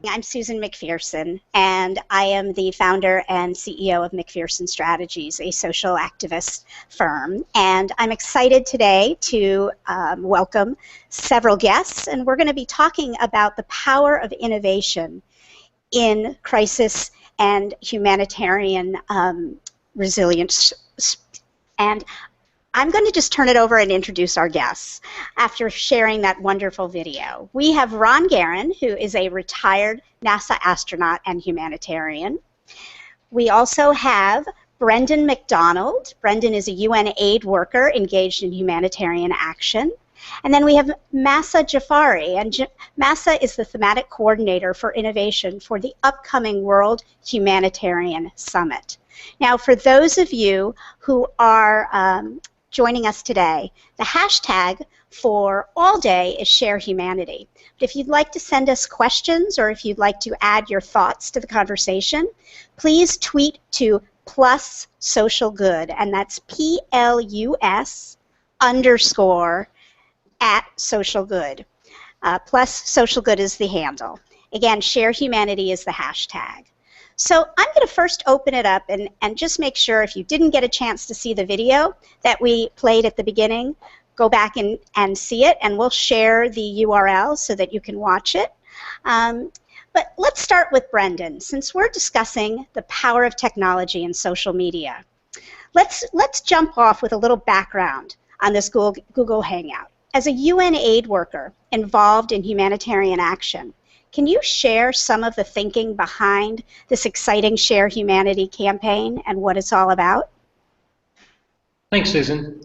I'm Susan McPherson, and I am the founder and CEO of McPherson Strategies, a social activist firm. And I'm excited today to welcome several guests, and we're going to be talking about the power of innovation in crisis and humanitarian resilience. And I'm going to just turn it over and introduce our guests after sharing that wonderful video. We have Ron Garan, who is a retired NASA astronaut and humanitarian. We also have Brendan McDonald. Brendan is a UN aid worker engaged in humanitarian action. And then we have Mahsa Jafari, and Mahsa is the Thematic Coordinator for Innovation for the upcoming World Humanitarian Summit. Now, for those of you who are joining us today, the hashtag for all day is Share Humanity. But if you'd like to send us questions or if you'd like to add your thoughts to the conversation, please tweet to plus SocialGood, and that's PLUS _ at SocialGood. Plus SocialGood is the handle. Again, Share Humanity is the hashtag. So I'm going to first open it up and just make sure, if you didn't get a chance to see the video that we played at the beginning, go back and see it, and we'll share the URL so that you can watch it. But let's start with Brendan. Since we're discussing the power of technology and social media, let's jump off with a little background on this Google Hangout. As a UN aid worker involved in humanitarian action, can you share some of the thinking behind this exciting Share Humanity campaign and what it's all about? Thanks, Susan.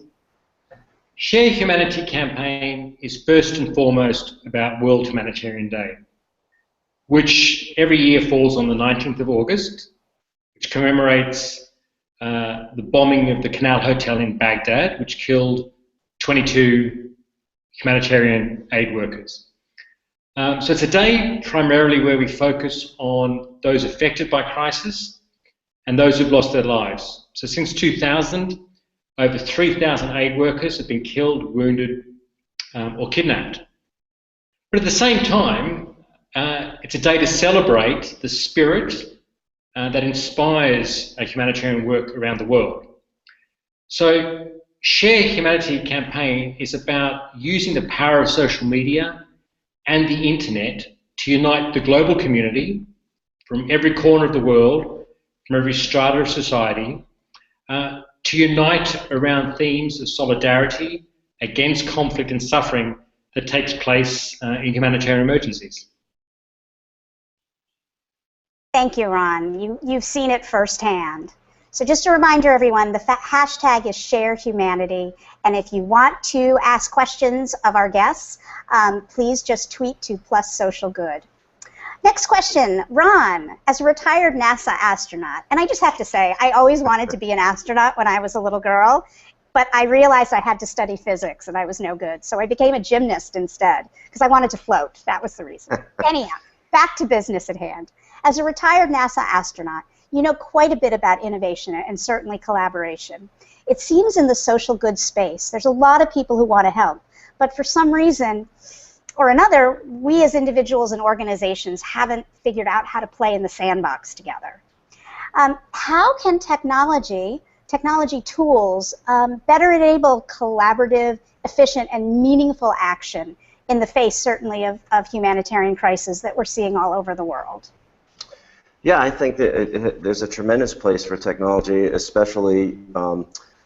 Share Humanity campaign is first and foremost about World Humanitarian Day, which every year falls on the 19th of August, which commemorates the bombing of the Canal Hotel in Baghdad, which killed 22 humanitarian aid workers. So it's a day primarily where we focus on those affected by crisis and those who've lost their lives. So since 2000, over 3,000 aid workers have been killed, wounded, or kidnapped. But at the same time, it's a day to celebrate the spirit that inspires humanitarian work around the world. So Share Humanity campaign is about using the power of social media and the internet to unite the global community from every corner of the world, from every strata of society, to unite around themes of solidarity against conflict and suffering that takes place in humanitarian emergencies. Thank you, Ron. You've seen it firsthand. So just a reminder, everyone, the hashtag is Share Humanity, and if you want to ask questions of our guests, please just tweet to plus SocialGood. Next question, Ron, as a retired NASA astronaut, and I just have to say, I always wanted to be an astronaut when I was a little girl, but I realized I had to study physics and I was no good, so I became a gymnast instead, because I wanted to float. That was the reason. Anyhow, back to business at hand. As a retired NASA astronaut, you know quite a bit about innovation and certainly collaboration. It seems in the social good space, there's a lot of people who want to help, but for some reason or another, we as individuals and organizations haven't figured out how to play in the sandbox together. How can technology tools better enable collaborative, efficient, and meaningful action in the face, certainly, of humanitarian crises that we're seeing all over the world? Yeah, I think that there's a tremendous place for technology, especially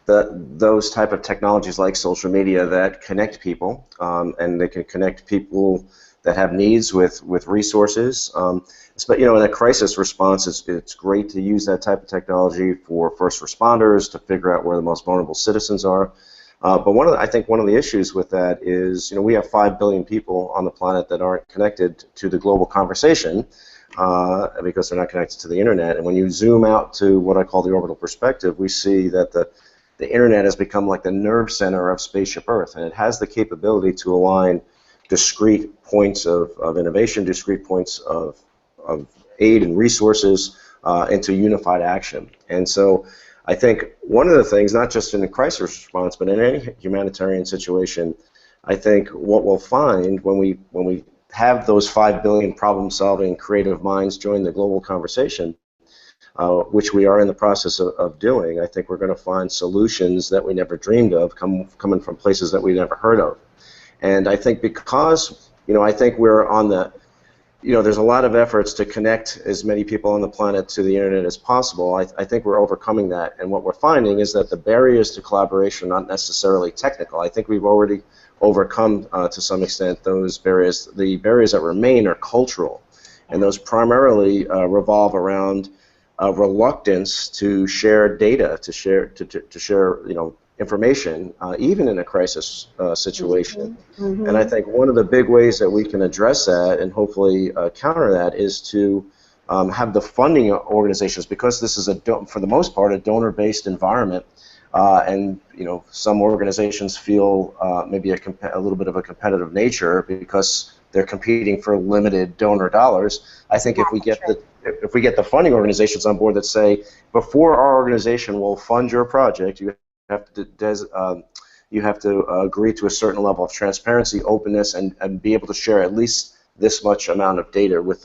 those type of technologies like social media that connect people, and they can connect people that have needs with resources. But in a crisis response, it's great to use that type of technology for first responders to figure out where the most vulnerable citizens are. But I think one of the issues with that is, we have 5 billion people on the planet that aren't connected to the global conversation. Because they're not connected to the internet. And when you zoom out to what I call the orbital perspective, we see that the internet has become like the nerve center of Spaceship Earth, and it has the capability to align discrete points of innovation, discrete points of aid and resources into unified action. And so I think one of the things, not just in a crisis response, but in any humanitarian situation, I think what we'll find when we have those 5 billion problem-solving creative minds join the global conversation, which we are in the process of doing, I think we're going to find solutions that we never dreamed of coming from places that we never heard of. And I think because, I think we're on the, there's a lot of efforts to connect as many people on the planet to the internet as possible. I think we're overcoming that. And what we're finding is that the barriers to collaboration are not necessarily technical. I think we've already overcome, to some extent, those barriers. The barriers that remain are cultural. And those primarily revolve around reluctance to share data, to share information, even in a crisis situation. Mm-hmm. And I think one of the big ways that we can address that and hopefully counter that is to have the funding organizations, because this is for the most part a donor-based environment, and some organizations feel maybe a little bit of a competitive nature because they're competing for limited donor dollars. I think if we get the funding organizations on board that say, before our organization will fund your project, you have to agree to a certain level of transparency, openness, and be able to share at least this much amount of data with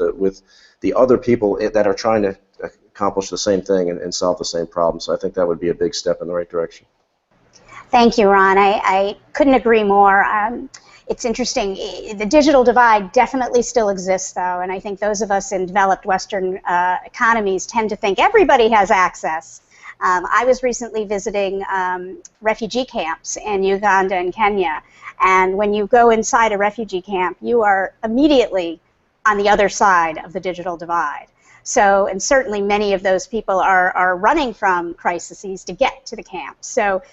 the other people that are trying to accomplish the same thing and solve the same problem. So I think that would be a big step in the right direction. Thank you, Ron. I couldn't agree more. It's interesting. The digital divide definitely still exists, though, and I think those of us in developed Western economies tend to think everybody has access. I was recently visiting refugee camps in Uganda and Kenya, and when you go inside a refugee camp, you are immediately on the other side of the digital divide. So, and certainly many of those people are running from crises to get to the camp. So,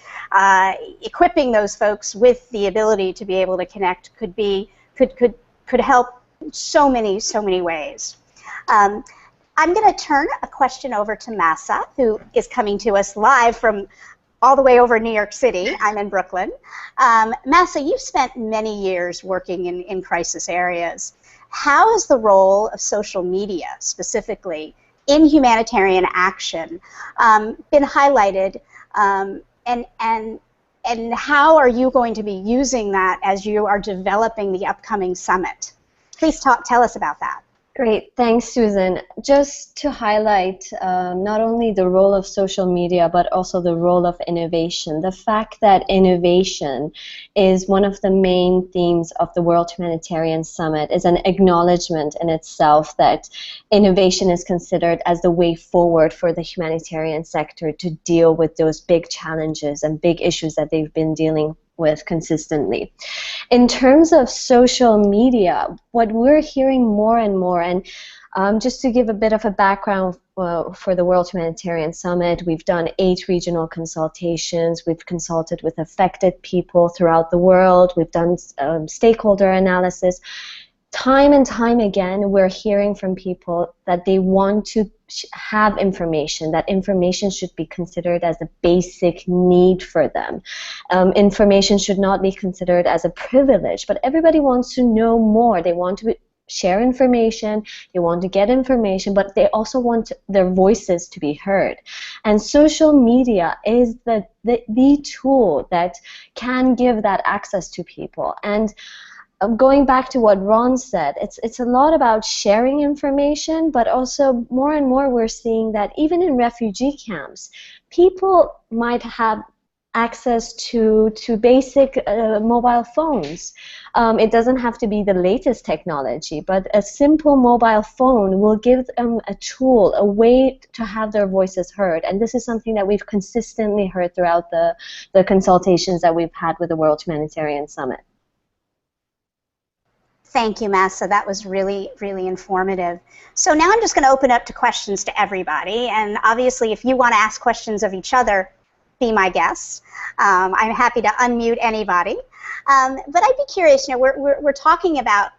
equipping those folks with the ability to be able to connect could help so many ways. I'm going to turn a question over to Mahsa, who is coming to us live from all the way over New York City. I'm in Brooklyn. Mahsa, you've spent many years working in crisis areas. How has the role of social media, specifically in humanitarian action, been highlighted, and how are you going to be using that as you are developing the upcoming summit? Please tell us about that. Great, thanks, Susan. Just to highlight not only the role of social media, but also the role of innovation. The fact that innovation is one of the main themes of the World Humanitarian Summit is an acknowledgement in itself that innovation is considered as the way forward for the humanitarian sector to deal with those big challenges and big issues that they've been dealing with consistently. In terms of social media, what we're hearing more and more, and just to give a bit of a background for the World Humanitarian Summit, we've done 8 regional consultations, we've consulted with affected people throughout the world, we've done stakeholder analysis. Time and time again, we're hearing from people that they want to have information, that information should be considered as a basic need for them. Information should not be considered as a privilege, but everybody wants to know more. They want to share information, they want to get information, but they also want their voices to be heard. And social media is the tool that can give that access to people. And going back to what Ron said, it's a lot about sharing information, but also more and more we're seeing that even in refugee camps, people might have access to basic mobile phones. It doesn't have to be the latest technology, but a simple mobile phone will give them a tool, a way to have their voices heard. And this is something that we've consistently heard throughout the consultations that we've had with the World Humanitarian Summit. Thank you, Mahsa. That was really, really informative. So now I'm just going to open up to questions to everybody. And obviously, if you want to ask questions of each other, be my guest. I'm happy to unmute anybody. But I'd be curious, we're talking about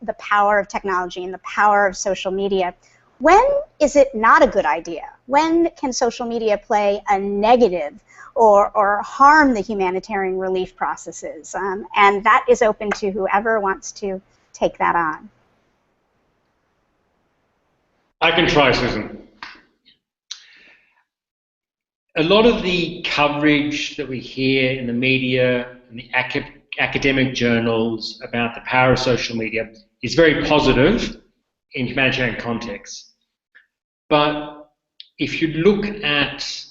the power of technology and the power of social media. When is it not a good idea? When can social media play a negative or harm the humanitarian relief processes? And that is open to whoever wants to take that on. I can try, Susan. A lot of the coverage that we hear in the media and the academic journals about the power of social media is very positive in humanitarian contexts. But if you look at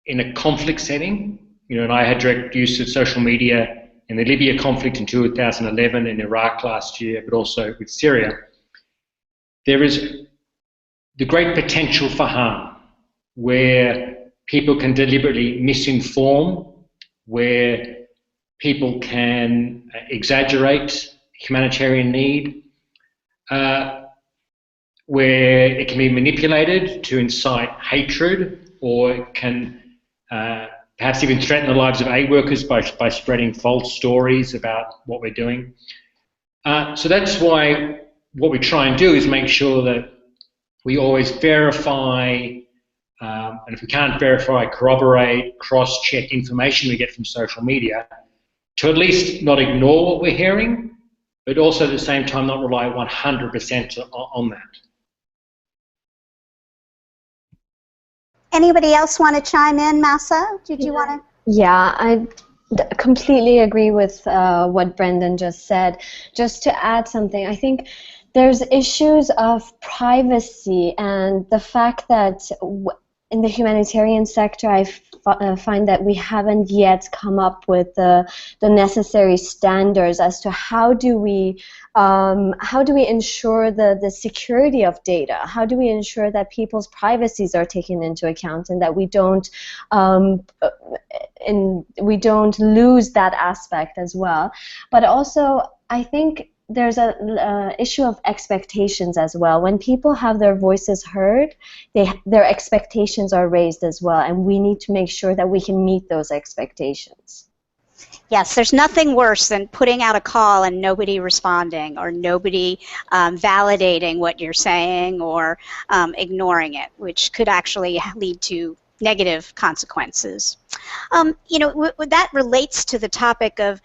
in a conflict setting, and I had direct use of social media in the Libya conflict in 2011, in Iraq last year, but also with Syria, there is the great potential for harm, where people can deliberately misinform, where people can exaggerate humanitarian need, where it can be manipulated to incite hatred, or it can perhaps even threaten the lives of aid workers by spreading false stories about what we're doing. So that's why what we try and do is make sure that we always verify, and if we can't verify, corroborate, cross-check information we get from social media, to at least not ignore what we're hearing, but also at the same time not rely 100% on that. Anybody else want to chime in, Mahsa? Did you want to? Yeah, I completely agree with what Brendan just said. Just to add something, I think there's issues of privacy and the fact that in the humanitarian sector, I find that we haven't yet come up with the necessary standards as to how do we ensure the security of data? How do we ensure that people's privacies are taken into account and that we don't lose that aspect as well? But also, I think there's a issue of expectations as well. When people have their voices heard, their expectations are raised as well, and we need to make sure that we can meet those expectations. Yes, there's nothing worse than putting out a call and nobody responding, or nobody validating what you're saying, or ignoring it, which could actually lead to negative consequences. That relates to the topic of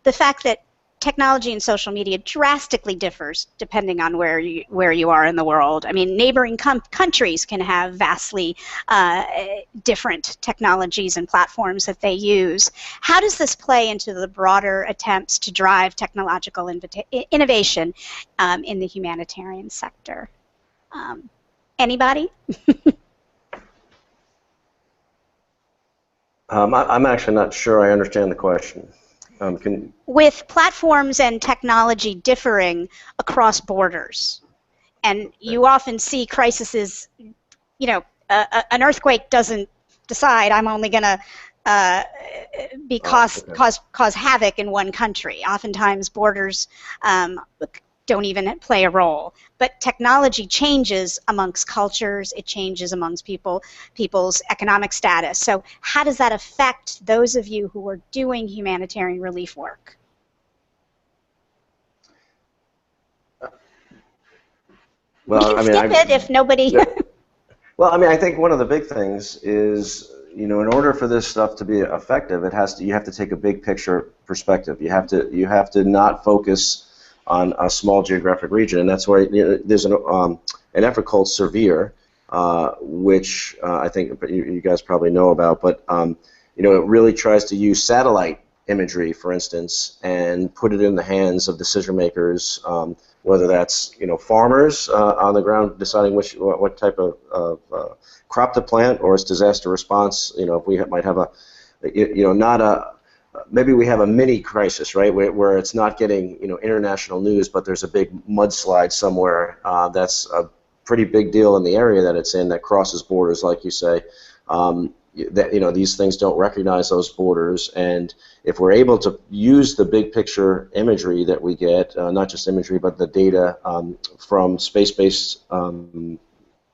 the fact that technology and social media drastically differs depending on where you are in the world. I mean, neighboring countries can have vastly different technologies and platforms that they use. How does this play into the broader attempts to drive technological innovation in the humanitarian sector? Anybody? I'm actually not sure I understand the question. With platforms and technology differing across borders, and you often see crises, an earthquake doesn't decide I'm only going to cause havoc in one country. Oftentimes borders don't even play a role. But technology changes amongst cultures, it changes amongst people's economic status. So how does that affect those of you who are doing humanitarian relief work? Well, we can skip it if nobody... Yeah. Well, I think one of the big things is, in order for this stuff to be effective, you have to take a big picture perspective. You have to not focus on a small geographic region, and that's why there's an effort called Surveyor, which I think you guys probably know about. But it really tries to use satellite imagery, for instance, and put it in the hands of decision makers, whether that's farmers on the ground deciding what type of crop to plant, or it's disaster response. If we might have maybe we have a mini crisis, right, where it's not getting international news, but there's a big mudslide somewhere that's a pretty big deal in the area that it's in, that crosses borders, like you say. That these things don't recognize those borders, and if we're able to use the big picture imagery that we get, not just imagery but the data from space-based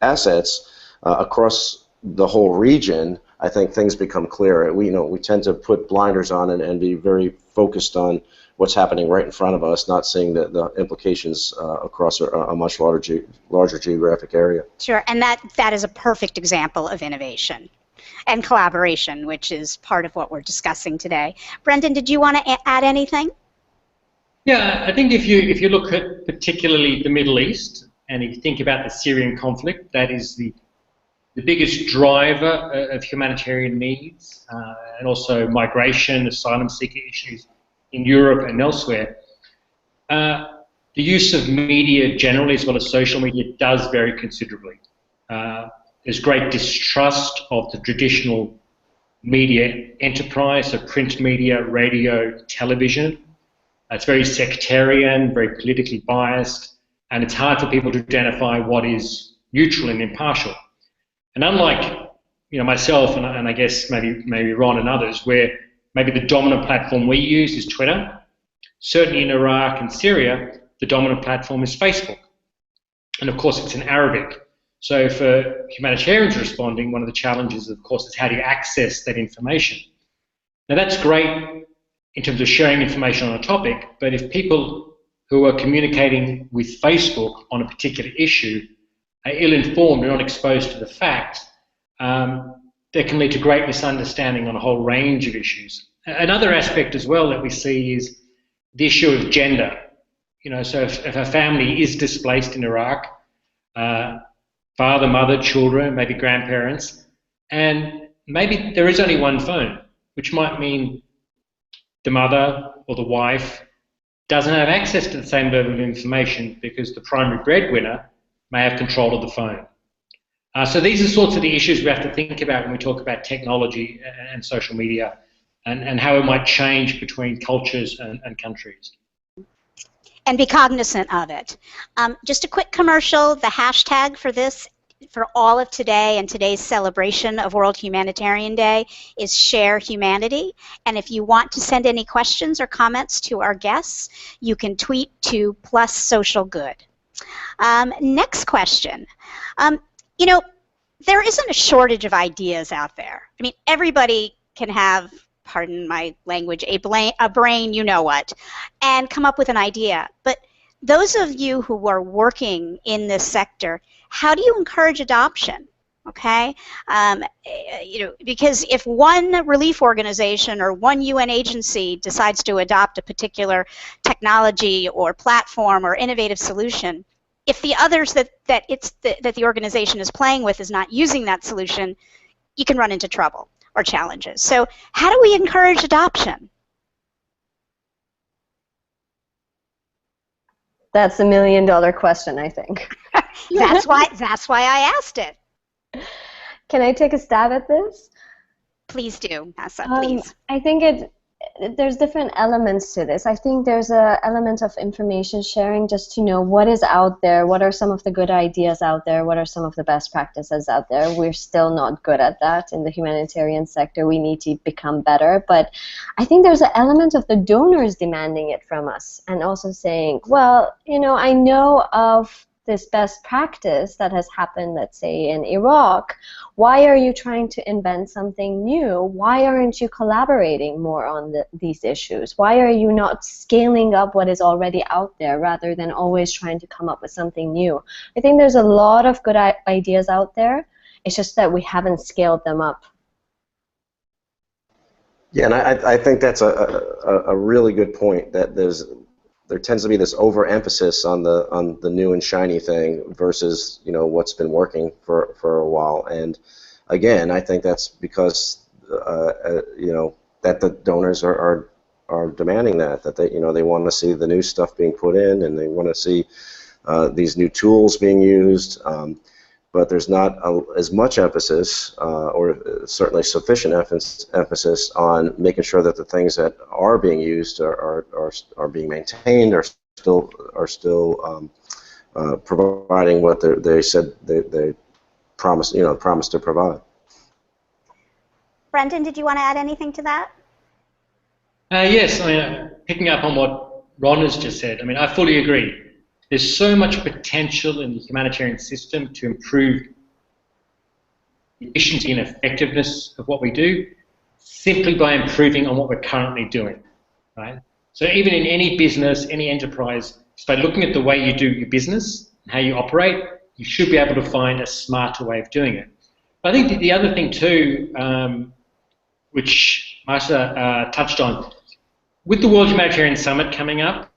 assets across the whole region, I think things become clearer. We tend to put blinders on and be very focused on what's happening right in front of us, not seeing the implications across a much larger geographic area. Sure, and that is a perfect example of innovation and collaboration, which is part of what we're discussing today. Brendan, did you want to add anything? Yeah, I think if you look at particularly the Middle East, and if you think about the Syrian conflict, that is the biggest driver of humanitarian needs, and also migration, asylum seeker issues in Europe and elsewhere. The the use of media generally, as well as social media, does vary considerably. There's great distrust of the traditional media enterprise, so print media, radio, television. It's very sectarian, very politically biased, and it's hard for people to identify what is neutral and impartial. And unlike myself and I guess maybe Ron and others, where maybe the dominant platform we use is Twitter, certainly in Iraq and Syria, the dominant platform is Facebook. And of course it's in Arabic. So for humanitarians responding, one of the challenges, of course, is how do you access that information? Now that's great in terms of sharing information on a topic, but if people who are communicating with Facebook on a particular issue are ill-informed or not exposed to the facts, that can lead to great misunderstanding on a whole range of issues. Another aspect as well that we see is the issue of gender. So if a family is displaced in Iraq, father, mother, children, maybe grandparents, and maybe there is only one phone, which might mean the mother or the wife doesn't have access to the same level of information because the primary breadwinner may have control of the phone. So these are sorts of the issues we have to think about when we talk about technology and social media and how it might change between cultures and countries. And be cognizant of it. Just a quick commercial, the hashtag for this, for all of today and today's celebration of World Humanitarian Day is Share Humanity. And if you want to send any questions or comments to our guests, you can tweet to +SocialGood. Next question. There isn't a shortage of ideas out there. I mean, everybody can have, pardon my language, a brain, you know what, and come up with an idea. But those of you who are working in this sector, how do you encourage adoption? Okay, because if one relief organization or one UN agency decides to adopt a particular technology or platform or innovative solution, if the others that the organization is playing with is not using that solution, you can run into trouble or challenges. So how do we encourage adoption? That's $1 million question, I think. That's why I asked it. Can I take a stab at this? Please do, Mahsa, please. I think there's different elements to this. I think there's an element of information sharing, just to know what is out there, what are some of the good ideas out there, what are some of the best practices out there. We're still not good at that in the humanitarian sector. We need to become better. But I think there's an element of the donors demanding it from us and also saying, well, I know of this best practice that has happened, let's say, in Iraq. Why are you trying to invent something new? Why aren't you collaborating more on these issues? Why are you not scaling up what is already out there rather than always trying to come up with something new? I think there's a lot of good ideas out there. It's just that we haven't scaled them up. Yeah, and I think that's a really good point, that there tends to be this overemphasis on the new and shiny thing versus what's been working for a while. And again, I think that's because that the donors are demanding that they want to see the new stuff being put in, and they want to see these new tools being used. But there's not as much emphasis, or certainly sufficient emphasis on making sure that the things that are being used are being maintained, are still providing what they said they promised to provide. Brendan, did you want to add anything to that? Yes, picking up on what Ron has just said, I fully agree. There's so much potential in the humanitarian system to improve the efficiency and effectiveness of what we do simply by improving on what we're currently doing, right? So even in any business, any enterprise, just by looking at the way you do your business and how you operate, you should be able to find a smarter way of doing it. But I think the other thing too, which Mahsa touched on, with the World Humanitarian Summit coming up,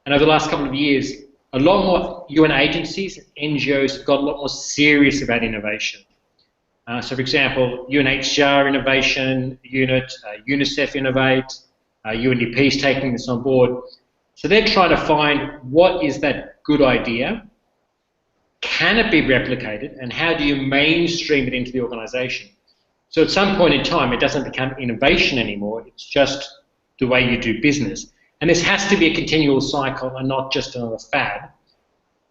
and over the last couple of years, a lot more UN agencies and NGOs have got a lot more serious about innovation. So, for example, UNHCR Innovation Unit, UNICEF Innovate, UNDP is taking this on board. So they're trying to find what is that good idea, can it be replicated, and how do you mainstream it into the organisation? So at some point in time, it doesn't become innovation anymore, it's just the way you do business. And this has to be a continual cycle and not just another fad,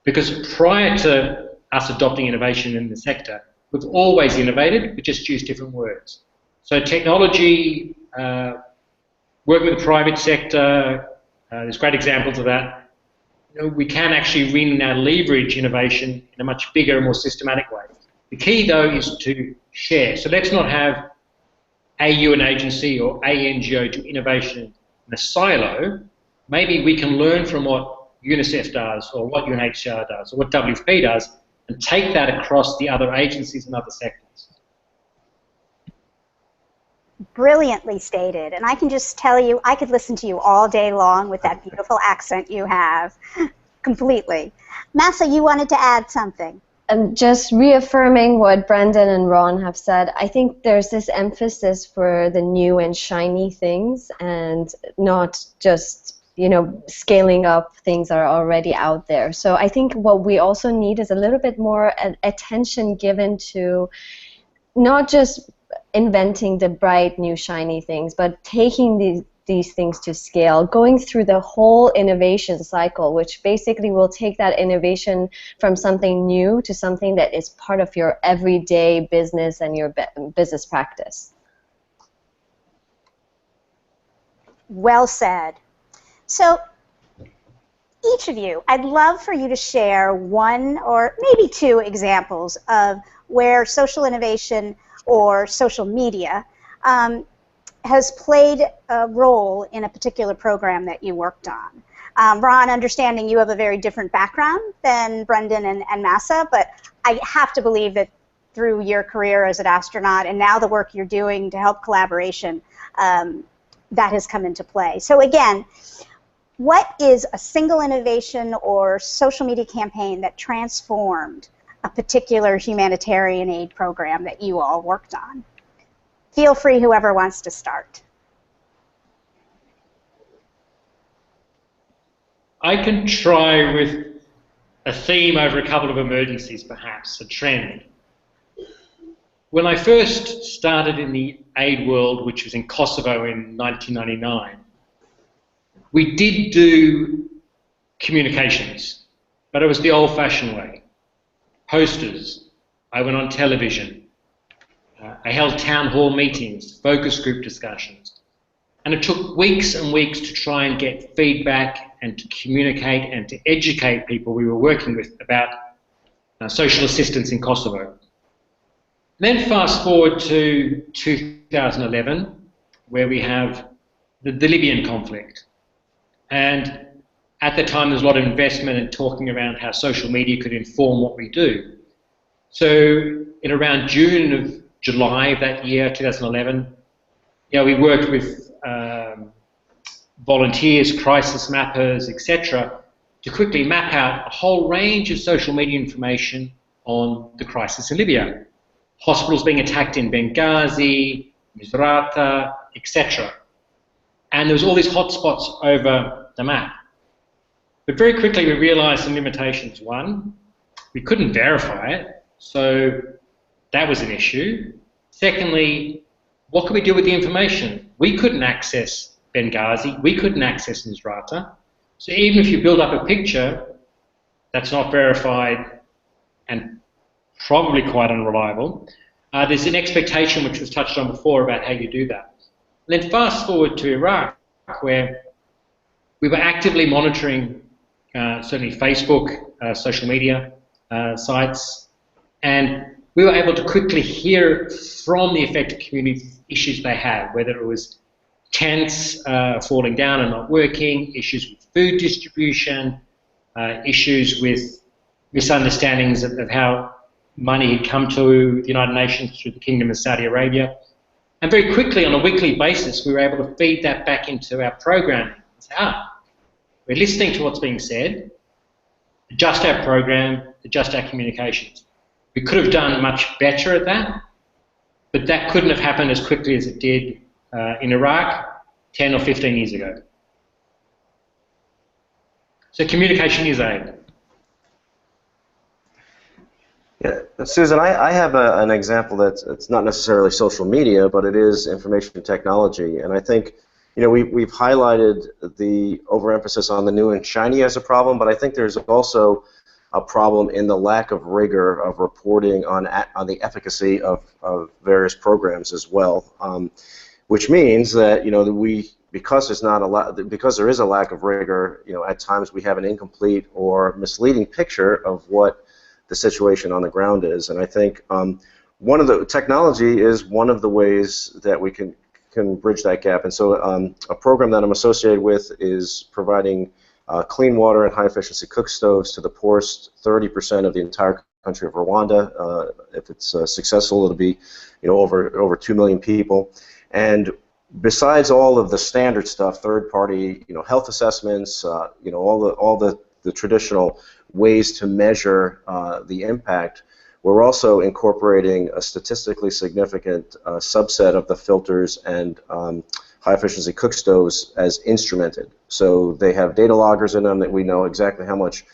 because prior to us adopting innovation in the sector, we've always innovated, we just use different words. So technology, working with the private sector, there's great examples of that. You know, we can actually really now leverage innovation in a much bigger and more systematic way. The key, though, is to share. So let's not have a UN agency or a NGO do innovation in a silo. Maybe we can learn from what UNICEF does or what UNHCR does or what WFP does and take that across the other agencies and other sectors. Brilliantly stated, and I can just tell you, I could listen to you all day long with that beautiful accent you have, completely. Mahsa, you wanted to add something. Just reaffirming what Brendan and Ron have said, I think there's this emphasis for the new and shiny things and not just, you know, scaling up things that are already out there. So I think what we also need is a little bit more attention given to not just inventing the bright, new, shiny things, but taking these things to scale, going through the whole innovation cycle, which basically will take that innovation from something new to something that is part of your everyday business and your business practice. Well said. So each of you, I'd love for you to share one or maybe two examples of where social innovation or social media has played a role in a particular program that you worked on. Ron, understanding you have a very different background than Brendan and Mahsa, but I have to believe that through your career as an astronaut and now the work you're doing to help collaboration, that has come into play. So again, what is a single innovation or social media campaign that transformed a particular humanitarian aid program that you all worked on? Feel free, whoever wants to start. I can try with a theme over a couple of emergencies, perhaps, a trend. When I first started in the aid world, which was in Kosovo in 1999, we did do communications, but it was the old-fashioned way. Posters, I went on television, I held town hall meetings, focus group discussions, and it took weeks and weeks to try and get feedback and to communicate and to educate people we were working with about social assistance in Kosovo. And then fast forward to 2011, where we have the Libyan conflict. And at the time, there's a lot of investment and talking around how social media could inform what we do. So in around July of that year, 2011, we worked with volunteers, crisis mappers, etc., to quickly map out a whole range of social media information on the crisis in Libya. Hospitals being attacked in Benghazi, Misrata, etc. And there was all these hotspots over the map. But very quickly we realised some limitations. One, we couldn't verify it, so that was an issue. Secondly, what could we do with the information? We couldn't access Benghazi, we couldn't access Misrata. So even if you build up a picture that's not verified and probably quite unreliable, there's an expectation which was touched on before about how you do that. And then fast forward to Iraq, where we were actively monitoring certainly Facebook, social media sites, and we were able to quickly hear from the affected communities issues they had, whether it was tents falling down and not working, issues with food distribution, issues with misunderstandings of how money had come to the United Nations through the Kingdom of Saudi Arabia. And very quickly, on a weekly basis, we were able to feed that back into our programming. Say, we're listening to what's being said, adjust our program, adjust our communications. We could have done much better at that, but that couldn't have happened as quickly as it did in Iraq 10 or 15 years ago. So communication is aid. Yeah, Susan, I have an example that's it's not necessarily social media, but it is information technology, and I think, you know, we've highlighted the overemphasis on the new and shiny as a problem, but I think there's also a problem in the lack of rigor of reporting on the efficacy of various programs as well, which means that, you know, that because there is a lack of rigor, you know, at times we have an incomplete or misleading picture of what the situation on the ground is. And I think one of the technology is one of the ways that we can bridge that gap. And so a program that I'm associated with is providing clean water and high efficiency cook stoves to the poorest 30% of the entire country of Rwanda. If it's successful, it'll be, you know, over 2 million people. And besides all of the standard stuff, third-party, you know, health assessments, you know, all the traditional ways to measure the impact, we're also incorporating a statistically significant subset of the filters and high-efficiency cook stoves as instrumented. So they have data loggers in them that we know exactly how much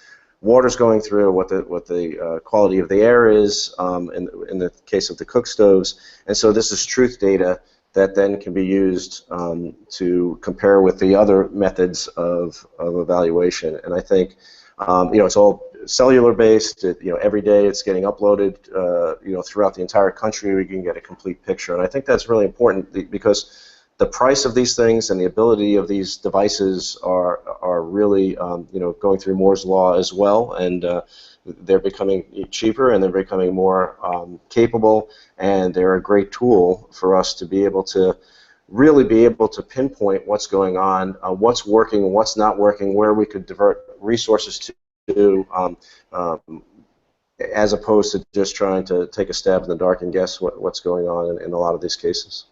water's going through, what the quality of the air is in the case of the cook stoves. And so this is truth data that then can be used to compare with the other methods of evaluation. And I think, you know, it's all cellular based. You know, every day it's getting uploaded. You know, throughout the entire country, we can get a complete picture. And I think that's really important because the price of these things and the ability of these devices are really, you know, going through Moore's law as well. And they're becoming cheaper and they're becoming more capable, and they're a great tool for us to be able to really be able to pinpoint what's going on, what's working, what's not working, where we could divert resources to, as opposed to just trying to take a stab in the dark and guess what's going on in a lot of these cases.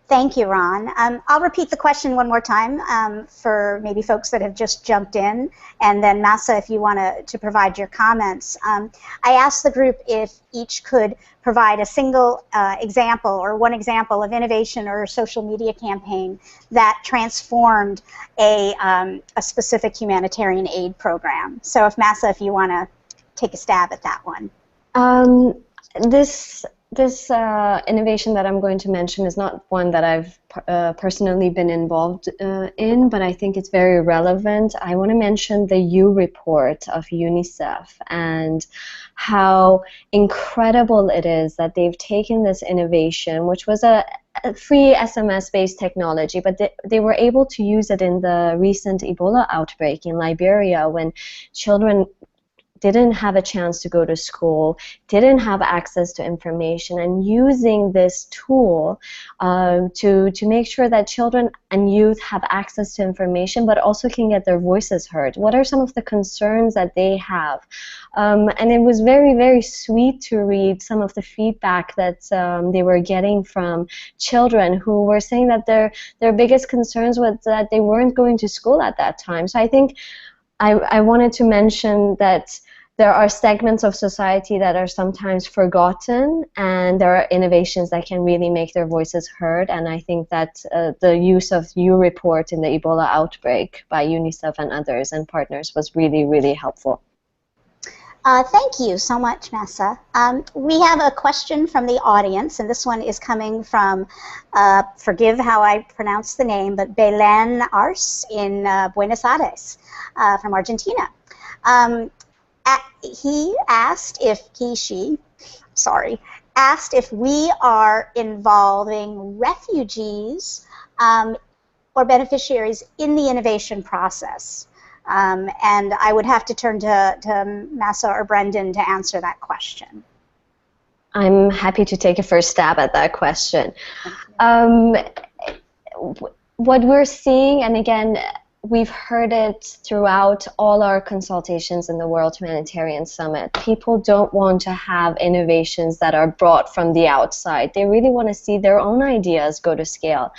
Thank you, Ron. I'll repeat the question one more time for maybe folks that have just jumped in, and then Mahsa, if you want to provide your comments. I asked the group if each could provide a single example or one example of innovation or a social media campaign that transformed a specific humanitarian aid program. So if Mahsa, if you want to take a stab at that one. This innovation that I'm going to mention is not one that I've personally been involved in, but I think it's very relevant. I want to mention the U report of UNICEF and how incredible it is that they've taken this innovation, which was a free SMS-based technology, but they were able to use it in the recent Ebola outbreak in Liberia when children didn't have a chance to go to school, didn't have access to information, and using this tool to make sure that children and youth have access to information but also can get their voices heard. What are some of the concerns that they have? And it was very, very sweet to read some of the feedback that they were getting from children who were saying that their biggest concerns was that they weren't going to school at that time. So I think I wanted to mention that there are segments of society that are sometimes forgotten, and there are innovations that can really make their voices heard. And I think that the use of U-Report in the Ebola outbreak by UNICEF and others and partners was really, really helpful. Thank you so much, Mahsa. We have a question from the audience, and this one is coming from, forgive how I pronounce the name, but Belen Ars in Buenos Aires from Argentina. He asked if asked if we are involving refugees or beneficiaries in the innovation process. And I would have to turn to Mahsa or Brendan to answer that question. I'm happy to take a first stab at that question. What we're seeing, and again, we've heard it throughout all our consultations in the World Humanitarian Summit. People don't want to have innovations that are brought from the outside. They really want to see their own ideas go to scale.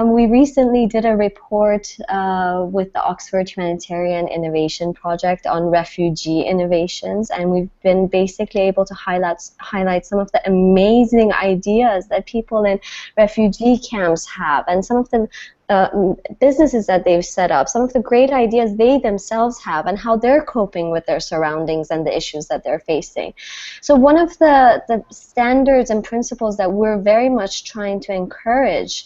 We recently did a report with the Oxford Humanitarian Innovation Project on refugee innovations, and we've been basically able to highlight some of the amazing ideas that people in refugee camps have, and some of the businesses that they've set up, some of the great ideas they themselves have, and how they're coping with their surroundings and the issues that they're facing. So one of the standards and principles that we're very much trying to encourage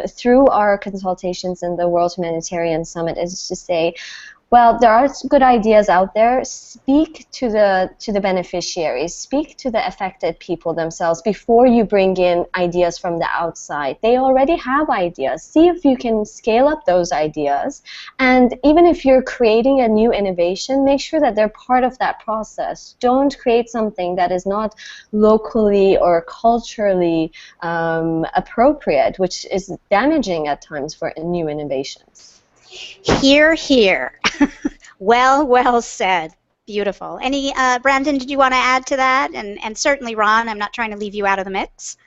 through our consultations in the World Humanitarian Summit is to say, well, there are good ideas out there. Speak to the beneficiaries. Speak to the affected people themselves before you bring in ideas from the outside. They already have ideas. See if you can scale up those ideas. And even if you're creating a new innovation, make sure that they're part of that process. Don't create something that is not locally or culturally appropriate, which is damaging at times for new innovations. Hear, hear. Well said. Beautiful. Any, Brandon, did you want to add to that? And certainly, Ron, I'm not trying to leave you out of the mix.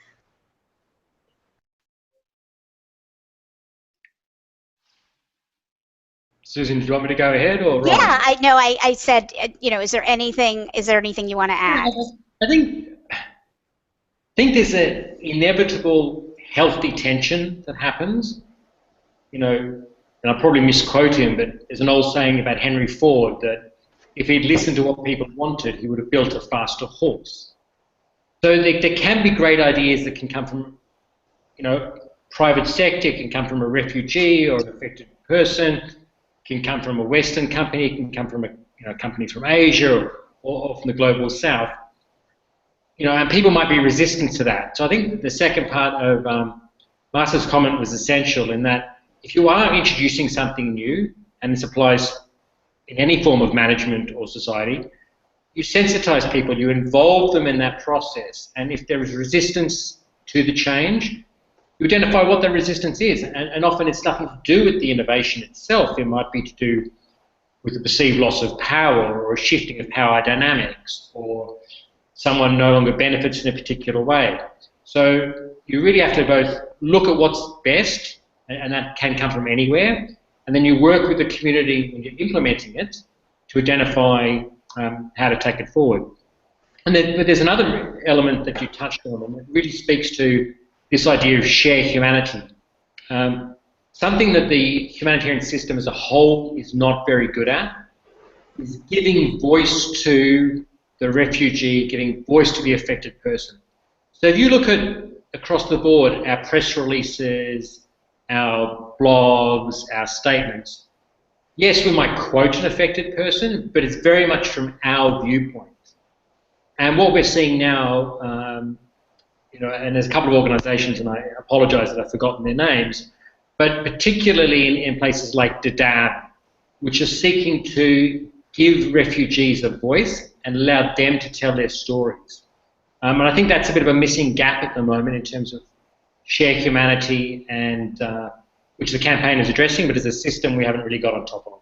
Susan, do you want me to go ahead, or Ron? Yeah, I know. I said, you know, is there anything you want to add? I think there's an inevitable healthy tension that happens. You know, and I'll probably misquote him, but there's an old saying about Henry Ford that if he'd listened to what people wanted, he would have built a faster horse. So there can be great ideas that can come from, you know, private sector, can come from a refugee or an affected person, can come from a Western company, can come from a company from Asia or from the global South. You know, and people might be resistant to that. So I think the second part of Mahsa's comment was essential in that if you are introducing something new, and this applies in any form of management or society, you sensitize people, you involve them in that process, and if there is resistance to the change, you identify what the resistance is, and often it's nothing to do with the innovation itself. It might be to do with the perceived loss of power or a shifting of power dynamics, or someone no longer benefits in a particular way. So you really have to both look at what's best, and that can come from anywhere, and then you work with the community when you're implementing it to identify how to take it forward. And then, but there's another element that you touched on, and it really speaks to this idea of shared humanity. Something that the humanitarian system as a whole is not very good at is giving voice to the refugee, giving voice to the affected person. So if you look at across the board, our press releases, our blogs, our statements, yes, we might quote an affected person, but it's very much from our viewpoint. And what we're seeing now, you know, and there's a couple of organisations, and I apologise that I've forgotten their names, but particularly in places like Dadaab, which are seeking to give refugees a voice and allow them to tell their stories. And I think that's a bit of a missing gap at the moment in terms of share humanity, and which the campaign is addressing, but as a system we haven't really got on top of.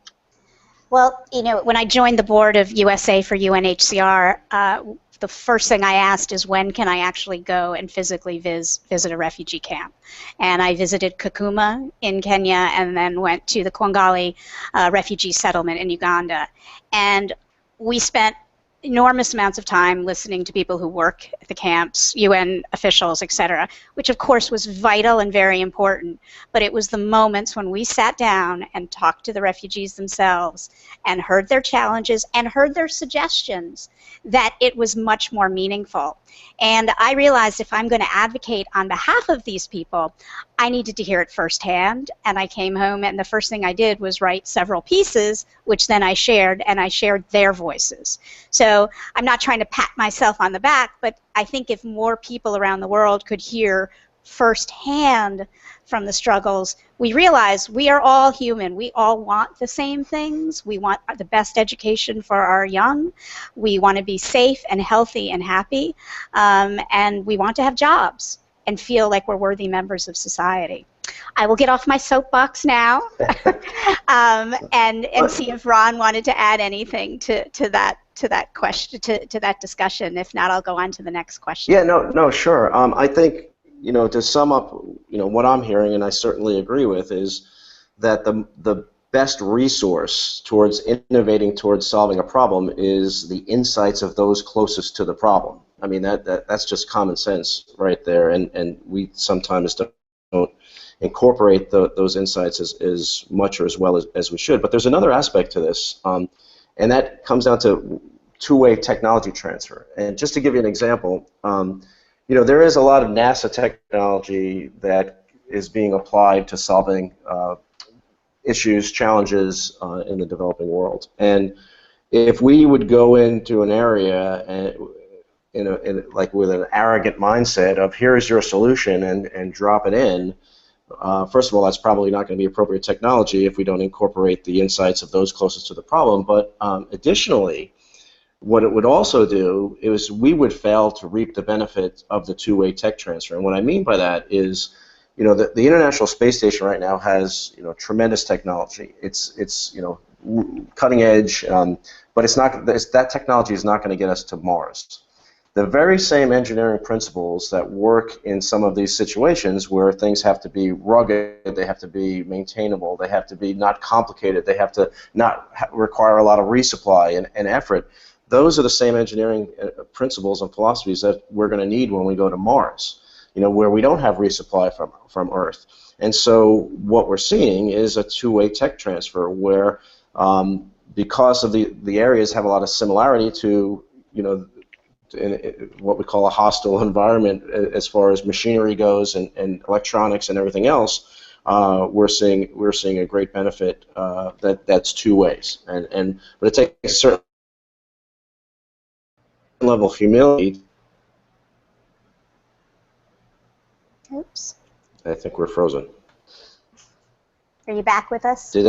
Well, you know, when I joined the board of USA for UNHCR, the first thing I asked is when can I actually go and physically visit a refugee camp? And I visited Kakuma in Kenya and then went to the Kwangali refugee settlement in Uganda. And we spent enormous amounts of time listening to people who work at the camps, UN officials, etc., which of course was vital and very important. But it was the moments when we sat down and talked to the refugees themselves and heard their challenges and heard their suggestions that it was much more meaningful. And I realized if I'm going to advocate on behalf of these people, I needed to hear it firsthand. And I came home and the first thing I did was write several pieces, which then I shared, and I shared their voices. So I'm not trying to pat myself on the back, but I think if more people around the world could hear firsthand from the struggles, we realize we are all human. We all want the same things. We want the best education for our young. We want to be safe and healthy and happy. And we want to have jobs and feel like we're worthy members of society. I will get off my soapbox now and see if Ron wanted to add anything to that question, to that discussion. If not, I'll go on to the next question. Yeah, no, sure. I think, you know, to sum up, you know, what I'm hearing, and I certainly agree with, is that the best resource towards innovating towards solving a problem is the insights of those closest to the problem. I mean, that's just common sense right there, and we sometimes don't incorporate those insights as much or as well as we should. But there's another aspect to this, and that comes down to two-way technology transfer. And just to give you an example, there is a lot of NASA technology that is being applied to solving issues, challenges in the developing world. And if we would go into an area and like with an arrogant mindset of here's your solution and drop it in, first of all, that's probably not going to be appropriate technology if we don't incorporate the insights of those closest to the problem. But additionally, what it would also do is we would fail to reap the benefit of the two-way tech transfer. And what I mean by that is, the International Space Station right now has tremendous technology. It's cutting edge, but that technology is not going to get us to Mars. The very same engineering principles that work in some of these situations where things have to be rugged, they have to be maintainable, they have to be not complicated, they have to not require a lot of resupply and effort. Those are the same engineering principles and philosophies that we're going to need when we go to Mars, where we don't have resupply from Earth. And so what we're seeing is a two-way tech transfer where because of the areas have a lot of similarity to, in what we call a hostile environment as far as machinery goes and electronics and everything else, we're seeing a great benefit that's two ways. But it takes a certain level of humility. Oops. I think we're frozen. Are you back with us? Did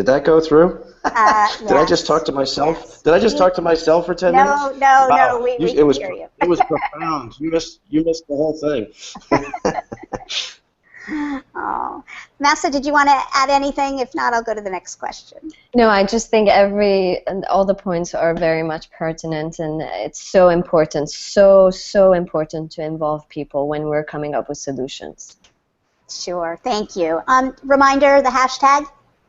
that go through? Yes. Did I just talk to myself? Yes. Did I just talk to myself for 10 minutes? No, Wow. we it can was hear you. It was profound. You missed the whole thing. Oh. Mahsa, did you want to add anything? If not, I'll go to the next question. No, I just think all the points are very much pertinent, and it's so important, so important to involve people when we're coming up with solutions. Sure, thank you. Reminder, the hashtag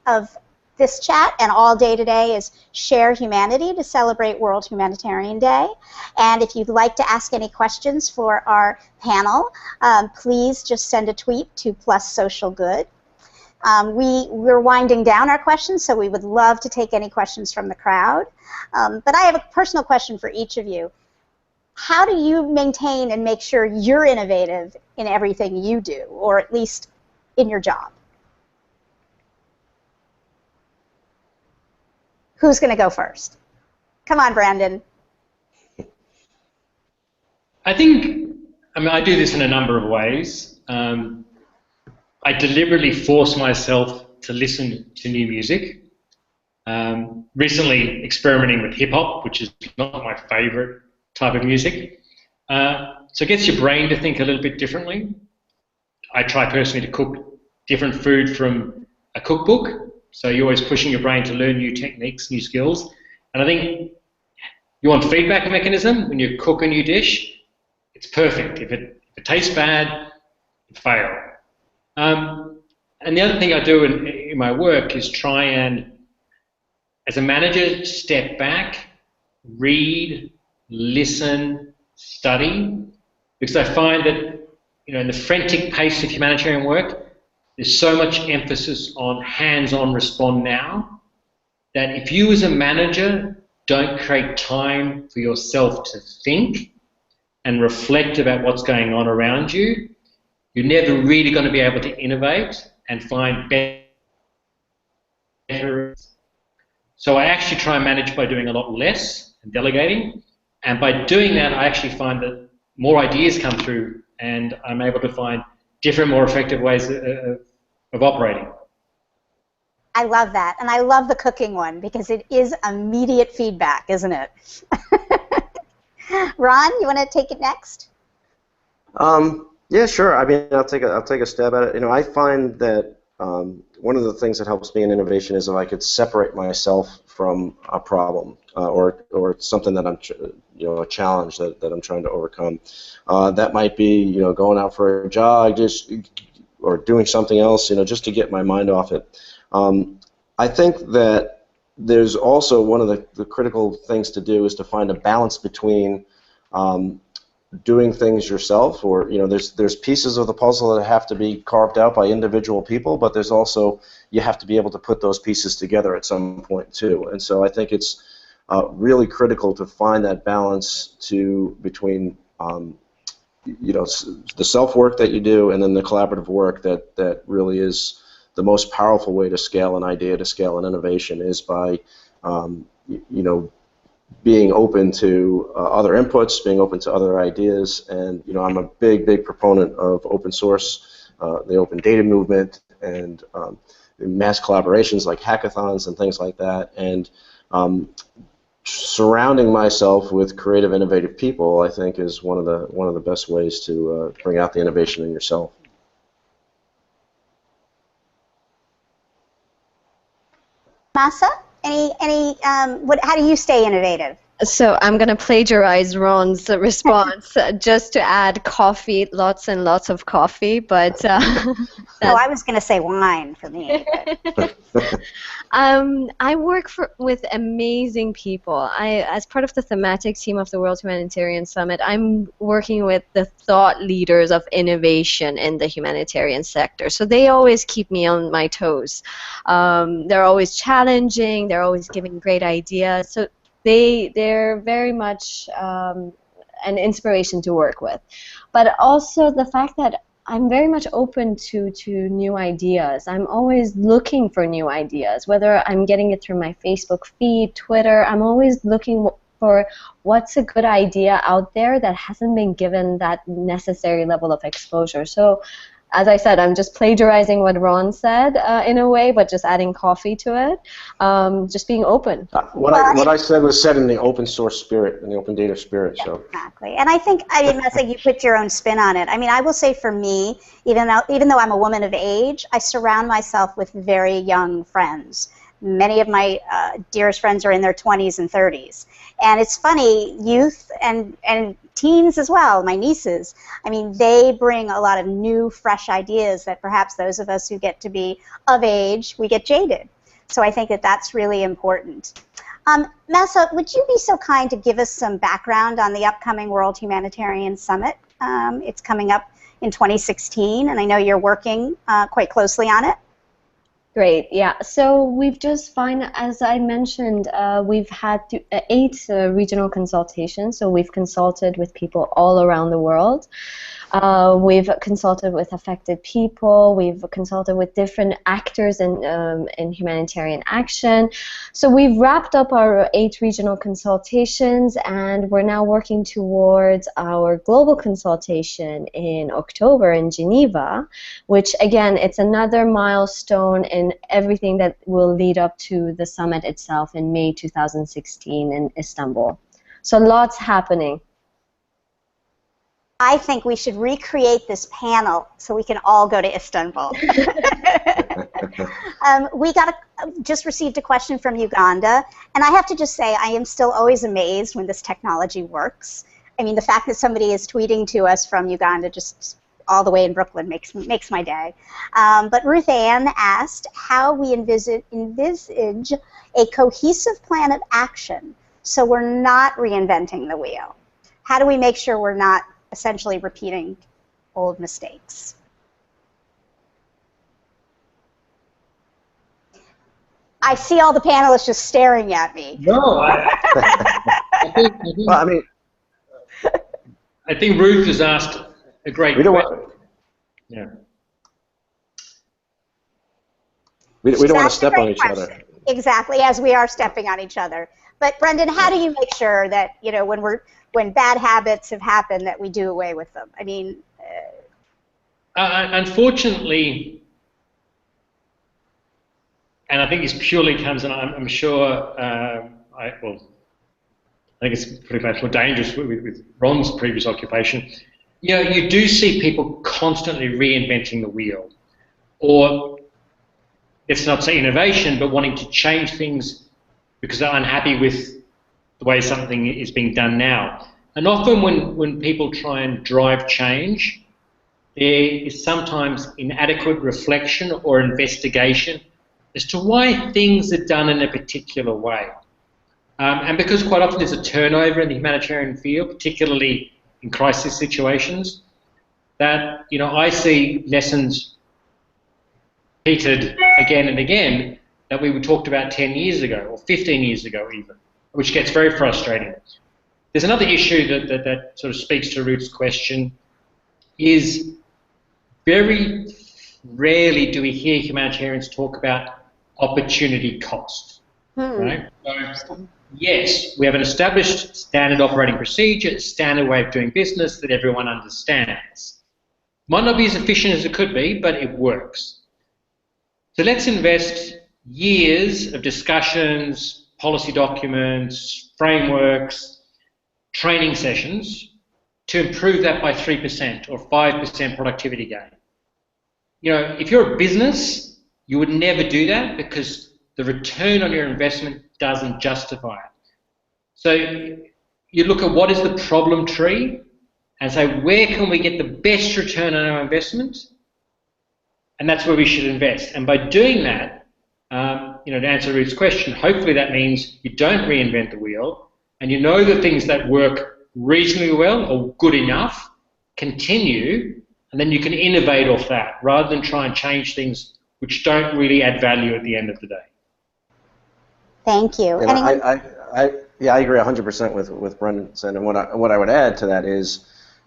of this chat and all day today is Share Humanity to celebrate World Humanitarian Day. And if you'd like to ask any questions for our panel, please just send a tweet to +SocialGood. We're winding down our questions, so we would love to take any questions from the crowd. But I have a personal question for each of you. How do you maintain and make sure you're innovative in everything you do, or at least in your job? Who's going to go first? Come on, Brandon. I do this in a number of ways. I deliberately force myself to listen to new music. Recently experimenting with hip-hop, which is not my favorite type of music. So it gets your brain to think a little bit differently. I try personally to cook different food from a cookbook. So you're always pushing your brain to learn new techniques, new skills. And I think you want feedback mechanism when you cook a new dish. It's perfect. If it tastes bad, it failed. And the other thing I do in my work is try and, as a manager, step back, read, listen, study, because I find that in the frantic pace of humanitarian work, there's so much emphasis on hands-on, respond now, that if you as a manager don't create time for yourself to think and reflect about what's going on around you, you're never really going to be able to innovate and find better. So I actually try and manage by doing a lot less and delegating, and by doing that I actually find that more ideas come through and I'm able to find different, more effective ways of operating. I love that, and I love the cooking one because it is immediate feedback, isn't it? Ron, you want to take it next? Yeah, sure. I mean, I'll take a stab at it. I find that one of the things that helps me in innovation is if I could separate myself from a problem or something that I'm, a challenge that I'm trying to overcome. That might be, going out for a jog, or doing something else, just to get my mind off it. I think that there's also one of the critical things to do is to find a balance between doing things yourself, or there's pieces of the puzzle that have to be carved out by individual people, but there's also, you have to be able to put those pieces together at some point too. And so I think it's really critical to find that balance between the self-work that you do and then the collaborative work that really is the most powerful way to scale an idea, to scale an innovation, is by being open to other inputs, being open to other ideas. And I'm a big proponent of open source, the open data movement, and mass collaborations like hackathons and things like that. And surrounding myself with creative, innovative people, I think, is one of the best ways to bring out the innovation in yourself. Mahsa, how do you stay innovative? So I'm going to plagiarize Ron's response just to add coffee, lots and lots of coffee, but... I was going to say wine for me. I work with amazing people. As part of the thematic team of the World Humanitarian Summit, I'm working with the thought leaders of innovation in the humanitarian sector. So they always keep me on my toes. They're always challenging. They're always giving great ideas. So they're very much an inspiration to work with. But also the fact that I'm very much open to new ideas. I'm always looking for new ideas, whether I'm getting it through my Facebook feed, Twitter. I'm always looking for what's a good idea out there that hasn't been given that necessary level of exposure. So, as I said, I'm just plagiarizing what Ron said in a way, but just adding coffee to it. Just being open. What I said was said in the open source spirit, in the open data spirit. Yeah, so exactly. And I think, Mahsa, you put your own spin on it. I will say for me, even though I'm a woman of age, I surround myself with very young friends. Many of my dearest friends are in their 20s and 30s. And it's funny, youth and teens as well, my nieces, they bring a lot of new, fresh ideas that perhaps those of us who get to be of age, we get jaded. So I think that that's really important. Mahsa, would you be so kind to give us some background on the upcoming World Humanitarian Summit? It's coming up in 2016, and I know you're working quite closely on it. Great, yeah. So we've just as I mentioned, we've had 8 regional consultations. So we've consulted with people all around the world. We've consulted with affected people. We've consulted with different actors in humanitarian action. So we've wrapped up our 8 regional consultations, and we're now working towards our global consultation in October in Geneva, which, again, it's another milestone in everything that will lead up to the summit itself in May 2016 in Istanbul. So lots happening. I think we should recreate this panel so we can all go to Istanbul. We just received a question from Uganda, and I have to just say I am still always amazed when this technology works. The fact that somebody is tweeting to us from Uganda just all the way in Brooklyn makes my day. But Ruth Ann asked how we envisage a cohesive plan of action so we're not reinventing the wheel. How do we make sure we're not essentially repeating old mistakes? I see all the panelists just staring at me. No, I think Ruth has asked a great question. Yeah. We don't want to step on each other. Exactly, as we are stepping on each other. But Brendan, how do you make sure that when bad habits have happened, that we do away with them? Unfortunately, and I think this purely comes, and I'm sure, I think it's pretty much more dangerous with Ron's previous occupation. You do see people constantly reinventing the wheel, or let's not say innovation, but wanting to change things because they're unhappy with the way something is being done now. And often when people try and drive change, there is sometimes inadequate reflection or investigation as to why things are done in a particular way. And because quite often there's a turnover in the humanitarian field, particularly in crisis situations, that, you know, I see lessons repeated again and again that we talked about 10 years ago or 15 years ago even, which gets very frustrating. There's another issue that sort of speaks to Ruth's question, is very rarely do we hear humanitarians talk about opportunity cost. Right? So, yes, we have an established standard operating procedure, a standard way of doing business that everyone understands. Might not be as efficient as it could be, but it works. So let's invest years of discussions, policy documents, frameworks, training sessions to improve that by 3% or 5% productivity gain. You know, if you're a business, you would never do that because the return on your investment doesn't justify it. So you look at what is the problem tree and say, where can we get the best return on our investment? And that's where we should invest. And by doing that, you know, to answer Ruth's question, hopefully that means you don't reinvent the wheel and you know the things that work reasonably well or good enough, continue, and then you can innovate off that rather than try and change things which don't really add value at the end of the day. Thank you. And I agree 100% with Brendan said, and what I would add to that is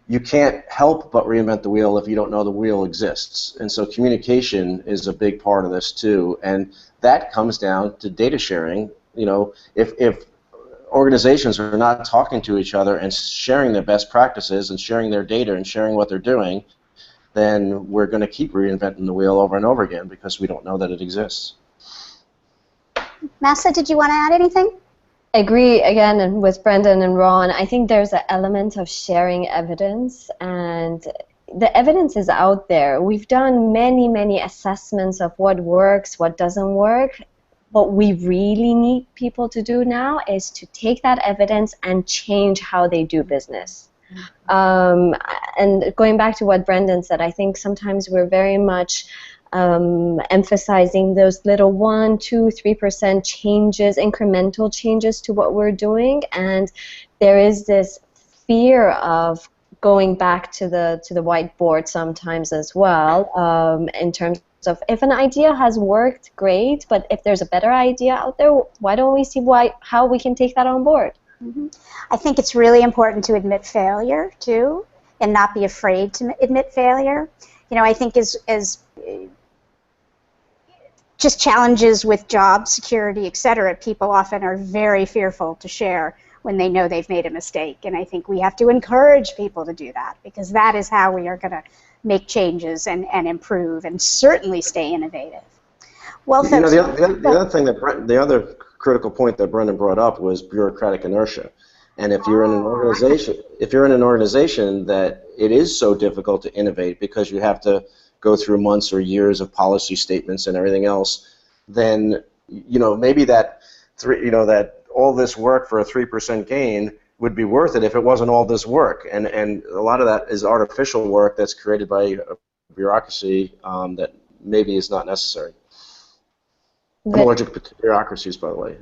you can't help but reinvent the wheel if you don't know the wheel exists. And so communication is a big part of this too, and that comes down to data sharing. You know, if organizations are not talking to each other and sharing their best practices and sharing their data and sharing what they're doing, then we're going to keep reinventing the wheel over and over again because we don't know that it exists. Mahsa, did you want to add anything? Agree again with Brendan and Ron. I think there's an element of sharing evidence, and the evidence is out there. We've done many assessments of what works, what doesn't work. What we really need people to do now is to take that evidence and change how they do business. And going back to what Brendan said, I think sometimes we're very much emphasizing those little 1%, 2%, 3% changes, incremental changes to what we're doing, and there is this fear of going back to the whiteboard sometimes as well, in terms of if an idea has worked, great, but if there's a better idea out there, why don't we see how we can take that on board? Mm-hmm. I think it's really important to admit failure too, and not be afraid to admit failure. You know, I think as just challenges with job security, etc., people often are very fearful to share when they know they've made a mistake, and I think we have to encourage people to do that, because that is how we are going to make changes and improve and certainly stay innovative. Well, you know, the other critical point that Brendan brought up was bureaucratic inertia. And if you're in an organization, that it is so difficult to innovate because you have to go through months or years of policy statements and everything else, then, you know, maybe that all this work for a 3% gain would be worth it if it wasn't all this work. And a lot of that is artificial work that's created by a bureaucracy that maybe is not necessary. I'm allergic to bureaucracies, by the way.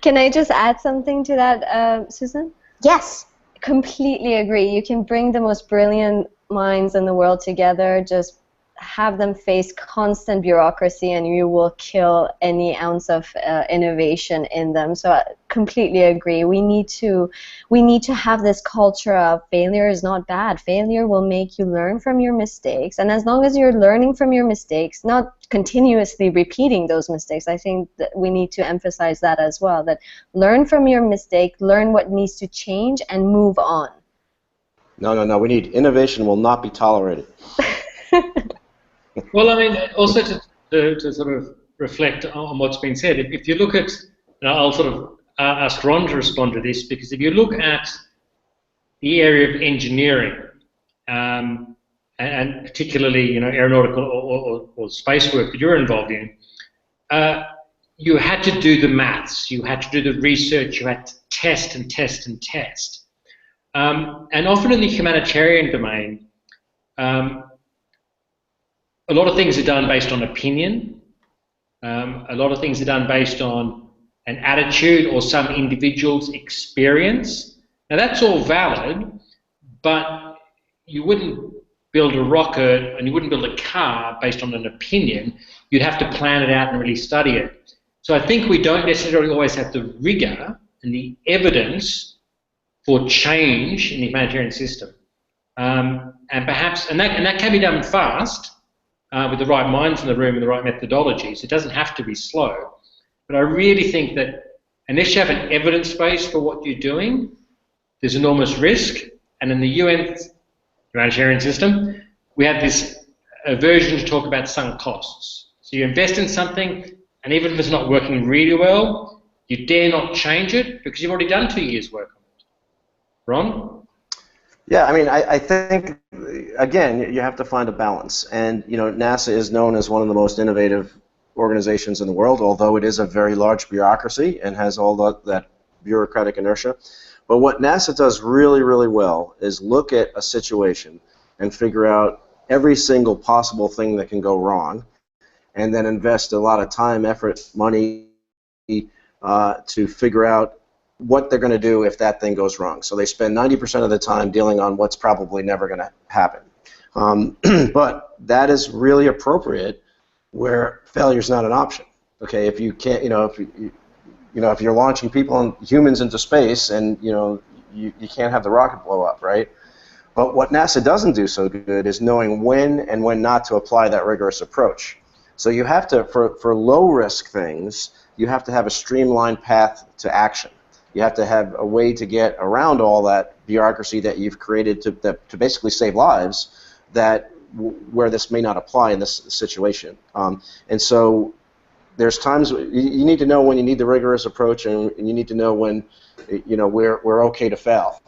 Can I just add something to that, Susan? Yes. Completely agree. You can bring the most brilliant minds in the world together, just have them face constant bureaucracy, and you will kill any ounce of innovation in them. So I completely agree. We need to have this culture of failure is not bad. Failure will make you learn from your mistakes, and as long as you're learning from your mistakes, not continuously repeating those mistakes, I think that we need to emphasize that as well, that learn from your mistake, learn what needs to change, and move on. No. We need innovation will not be tolerated. Well, I mean, also to sort of reflect on what's been said, if you look at, and I'll sort of ask Ron to respond to this, because if you look at the area of engineering, and particularly, you know, aeronautical or space work that you're involved in, you had to do the maths, you had to do the research, you had to test and test and test. And often in the humanitarian domain, a lot of things are done based on opinion. A lot of things are done based on an attitude or some individual's experience. Now that's all valid, but you wouldn't build a rocket and you wouldn't build a car based on an opinion. You'd have to plan it out and really study it. So I think we don't necessarily always have the rigor and the evidence for change in the humanitarian system. And that can be done fast with the right minds in the room and the right methodologies. It doesn't have to be slow. But I really think that unless you have an evidence base for what you're doing, there's enormous risk. And in the UN humanitarian system, we have this aversion to talk about sunk costs. So you invest in something, and even if it's not working really well, you dare not change it because you've already done 2 years' work on it. Ron? Yeah, I mean, I think, again, you have to find a balance. And, you know, NASA is known as one of the most innovative organizations in the world, although it is a very large bureaucracy and has all that bureaucratic inertia. But what NASA does really, really well is look at a situation and figure out every single possible thing that can go wrong, and then invest a lot of time, effort, money to figure out what they're going to do if that thing goes wrong. So they spend 90% of the time dealing on what's probably never going to happen. But that is really appropriate where failure is not an option. Okay, if you can't, if you're launching people and humans into space, and you can't have the rocket blow up, right? But what NASA doesn't do so good is knowing when and when not to apply that rigorous approach. So you have to, for low-risk things, you have to have a streamlined path to action. You have to have a way to get around all that bureaucracy that you've created to basically save lives where this may not apply in this situation. And so there's times you need to know when you need the rigorous approach, and you need to know when we're okay to fail,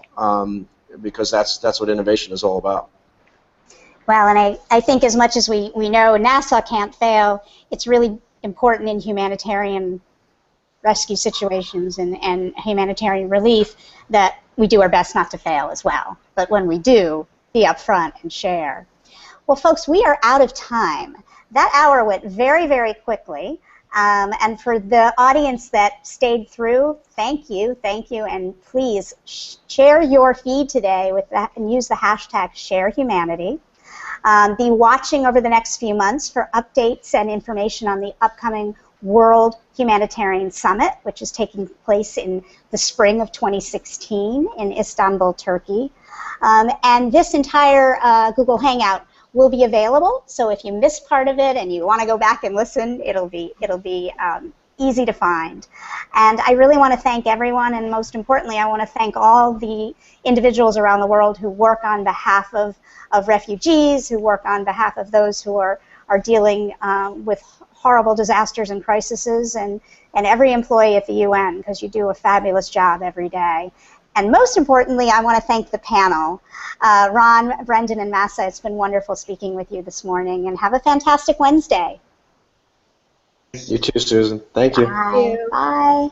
because that's what innovation is all about. Well, and I think as much as we know NASA can't fail, it's really important in humanitarian rescue situations and humanitarian relief that we do our best not to fail as well. But when we do, be upfront and share. Well, folks, we are out of time. That hour went very, very quickly. And for the audience that stayed through, thank you, and please share your feed today with that and use the hashtag #ShareHumanity. Be watching over the next few months for updates and information on the upcoming World Humanitarian Summit, which is taking place in the spring of 2016 in Istanbul, Turkey. And this entire Google Hangout will be available, so if you missed part of it and you want to go back and listen, it'll be easy to find. And I really want to thank everyone, and most importantly, I want to thank all the individuals around the world who work on behalf of refugees, who work on behalf of those who are dealing with horrible disasters and crises, and every employee at the UN, because you do a fabulous job every day. And most importantly, I want to thank the panel. Ron, Brendan, and Mahsa, it's been wonderful speaking with you this morning, and have a fantastic Wednesday. You too, Susan. Thank you. Bye. Bye.